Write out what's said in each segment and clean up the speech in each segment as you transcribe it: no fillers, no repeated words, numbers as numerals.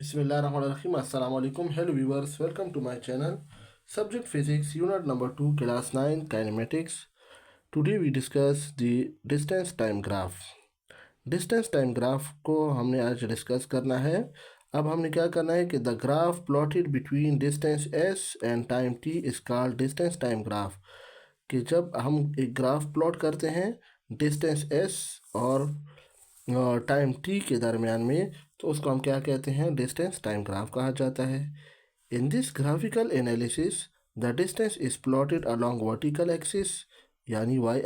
Bismillahirrahmanirrahim. Assalamu alaikum. Hello viewers. Welcome to my channel. Subject Physics, Unit number 2, Class 9, Kinematics. Today we discuss the distance time graph. Distance time graph को हमने आज discuss करना है। अब हमने क्या करना है कि the graph plotted between distance S and time T is called distance time graph. कि जब हम एक ग्राफ प्लॉट करते हैं डिस्टेंस एस और टाइम टी के दरमियान में, तो उसको हम क्या कहते हैं, डिस्टेंस टाइम ग्राफ कहा जाता है। In this graphical analysis the distance is plotted along vertical axis यानी Y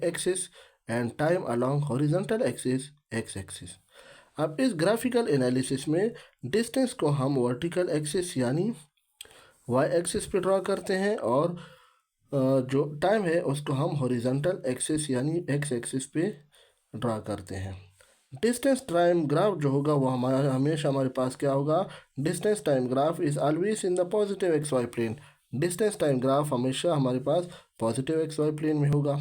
axis and time along horizontal axis X axis. अब इस ग्राफिकल एनालिसिस में डिस्टेंस को हम वर्टिकल एक्सिस यानी वाई एक्सिस पे ड्रा करते हैं और जो टाइम है उसको हम हॉरिजॉन्टल एक्सिस यानी एक्स एक्सिस पे ड्रा करते हैं। डिस्टेंस टाइम ग्राफ जो होगा वो हमारा हमेशा हमारे पास क्या होगा, distance time graph is always in the positive X Y plane. Distance time graph हमेशा हमारे पास पॉजिटिव एक्स वाई प्लेन में होगा।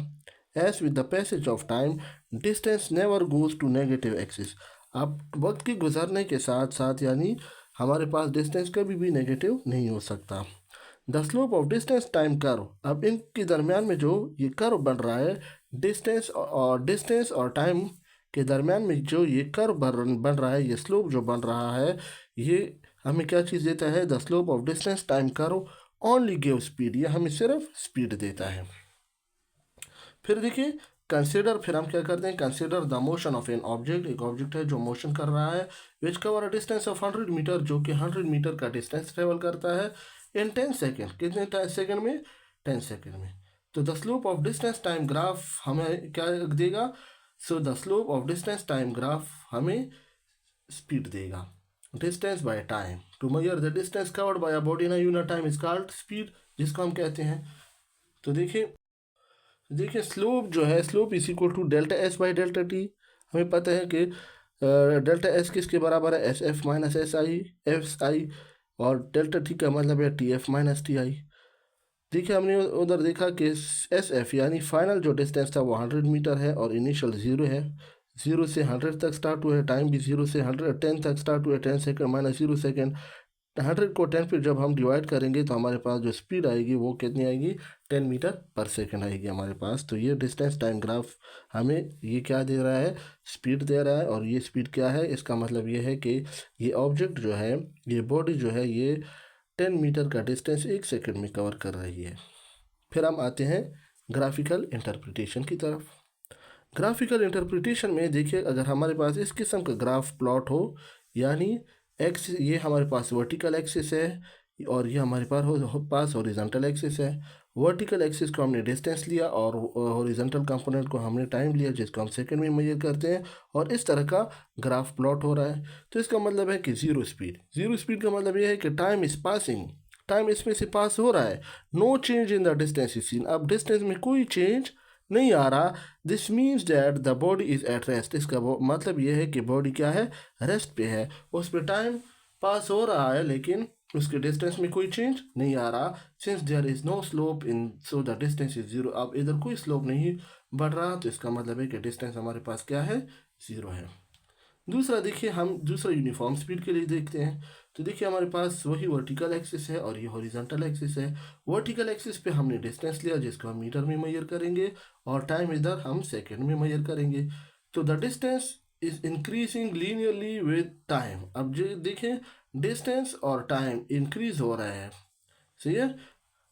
As with the passage of time distance never goes to negative axis. अब वक्त के गुजरने के साथ साथ यानी हमारे पास डिस्टेंस कभी भी नेगेटिव नहीं हो सकता। The slope of distance time curve, अब इनके दरमियान में जो ये कर्व बन रहा है डिस्टेंस और टाइम के दरमियान में जो ये कर्व बन रहा है, ये स्लोप जो बन रहा है, ये हमें क्या चीज़ देता है, the slope of distance time curve only give speed, ये हमें सिर्फ स्पीड देता है। फिर देखिए फिर हम क्या करते हैं, consider the motion of an object. एक ऑब्जेक्ट है जो मोशन कर रहा है which cover a distance of 100 metre, जो कि 100 मीटर का डिस्टेंस ट्रेवल करता है इन 10 सेकेंड। कितने सेकेंड में, 10 सेकेंड में। तो the slope of distance time graph हमें क्या देगा, so the slope of distance time graph हमें स्पीड देगा। Distance by time, to measure the distance covered by a body in a unit time is called speed, जिसको हम कहते हैं। तो देखिए स्लोप जो है, slope is equal to delta S by delta T. हमें पता है कि डेल्टा एस किसके बराबर है, S F minus S I, और डेल्टा टी का मतलब है T F minus T I. देखिए हमने उधर देखा कि एस एफ यानी फाइनल जो डिस्टेंस था वो 100 मीटर है और इनिशियल 0 है। 0 से 100 तक स्टार्ट हुआ है, टाइम भी 0 से 110 तक स्टार्ट हुआ है, 10 सेकेंड माइनस 0 सेकेंड। 100 को 10 पे जब हम डिवाइड करेंगे तो हमारे पास जो स्पीड आएगी वो कितनी आएगी, 10 मीटर पर सेकंड आएगी हमारे पास। तो ये डिस्टेंस टाइम ग्राफ हमें ये क्या दे रहा है, स्पीड दे रहा है। और ये स्पीड क्या है, इसका मतलब ये है कि ये ऑब्जेक्ट जो है, ये बॉडी जो है, ये 10 मीटर का डिस्टेंस 1 सेकंड में कवर कर रही है। फिर हम आते हैं ग्राफिकल इंटरप्रिटेशन की तरफ। ग्राफिकल इंटरप्रिटेशन में देखिए, अगर हमारे पास इस किस्म का ग्राफ प्लॉट हो, यानी एक्स ये हमारे पास वर्टिकल एक्सिस है और ये हमारे पास हॉरिजॉन्टल एक्सिस है। वर्टिकल एक्सिस को हमने डिस्टेंस लिया और हॉरिजॉन्टल कंपोनेंट को हमने टाइम लिया, जिसको हम सेकंड में मेजर करते हैं, और इस तरह का ग्राफ प्लॉट हो रहा है। तो इसका मतलब है कि ज़ीरो स्पीड का मतलब ये है कि टाइम इज पासिंग, टाइम इसमें से पास हो रहा है। No change in the distance is seen, अब डिस्टेंस में कोई चेंज नहीं आ रहा। This means that the body is at rest, इसका मतलब यह है कि बॉडी क्या है, रेस्ट पे है। उस पर टाइम पास हो रहा है लेकिन उसके डिस्टेंस में कोई चेंज नहीं आ रहा। Since there is no slope in, so the distance is zero. अब इधर कोई स्लोप नहीं बढ़ रहा, तो इसका मतलब है कि डिस्टेंस हमारे पास क्या है, जीरो है। दूसरा देखिए, हम दूसरा यूनिफॉर्म स्पीड के लिए देखते हैं। तो देखिए हमारे पास वही वर्टिकल एक्सिस है और ये हॉरिजॉन्टल एक्सिस है। वर्टिकल एक्सिस पे हमने डिस्टेंस लिया जिसको हम मीटर में मेजर करेंगे, और टाइम इधर हम सेकंड में मेजर करेंगे। तो the distance is increasing linearly with time. अब जो देखें, डिस्टेंस और टाइम इंक्रीज हो रहा है, सही है,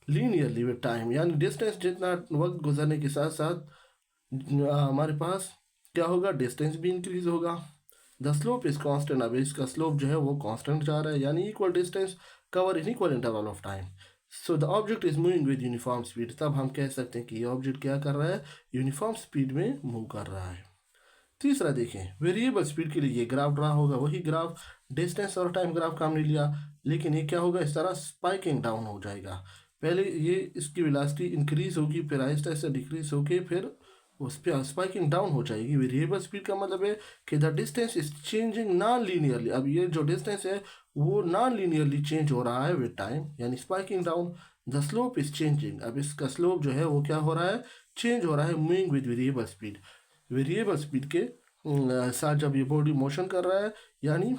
लीनियरली विद टाइम, यानी डिस्टेंस जितना वक्त गुजरने के साथ साथ हमारे पास क्या होगा, डिस्टेंस भी इंक्रीज होगा। द स्लोप इज कांस्टेंट, अब इसका स्लोप जो है वो कांस्टेंट जा रहा है, यानी equal distance cover in equal interval of time. So the object is moving with uniform speed, तब हम कह सकते हैं कि ये ऑब्जेक्ट क्या कर रहा है, यूनिफॉर्म स्पीड में मूव कर रहा है। तीसरा देखें, वेरिएबल स्पीड के लिए ये ग्राफ ड्रा होगा, वही ग्राफ डिस्टेंस और टाइम ग्राफ का हमने लिया, लेकिन ये क्या होगा, इस तरह स्पाइकिंग डाउन हो जाएगा। पहले ये इसकी वेलोसिटी इंक्रीज होगी, फिर आहिस्ता आहिस्ता डिक्रीज होके फिर उस पर स्पाइकिंग डाउन हो जाएगी। वेरिएबल स्पीड का मतलब है कि the distance is changing non linearly, अब ये जो डिस्टेंस है वो नॉन लीनियरली चेंज हो रहा है विद टाइम, यानी spiking down. The slope is changing, अब इसका स्लोप जो है वो क्या हो रहा है, चेंज हो रहा है, moving with variable speed. Variable speed के साथ जब ये बॉडी मोशन कर रहा है, यानी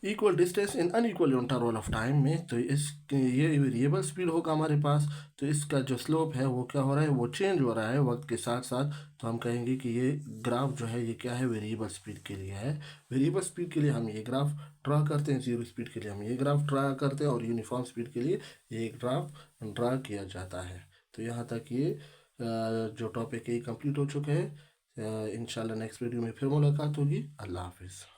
equal distance in unequal interval of time में, तो ये वेरिएबल स्पीड होगा हमारे पास। तो इसका जो स्लोप है वो क्या हो रहा है, वो चेंज हो रहा है वक्त के साथ साथ। तो हम कहेंगे कि ये ग्राफ जो है ये क्या है, वेरिएबल स्पीड के लिए है। वेरिएबल स्पीड के लिए हम ये ग्राफ ड्रा करते हैं, जीरो स्पीड के लिए हम ये ग्राफ ड्रा करते हैं, और यूनिफॉर्म स्पीड के लिए ये ग्राफ ड्रा किया जाता है। तो यहाँ तक ये जो टॉपिक है ये कंप्लीट हो चुके हैं। इंशाल्लाह नेक्स्ट वीडियो में फिर मुलाकात होगी। अल्लाह हाफिज़।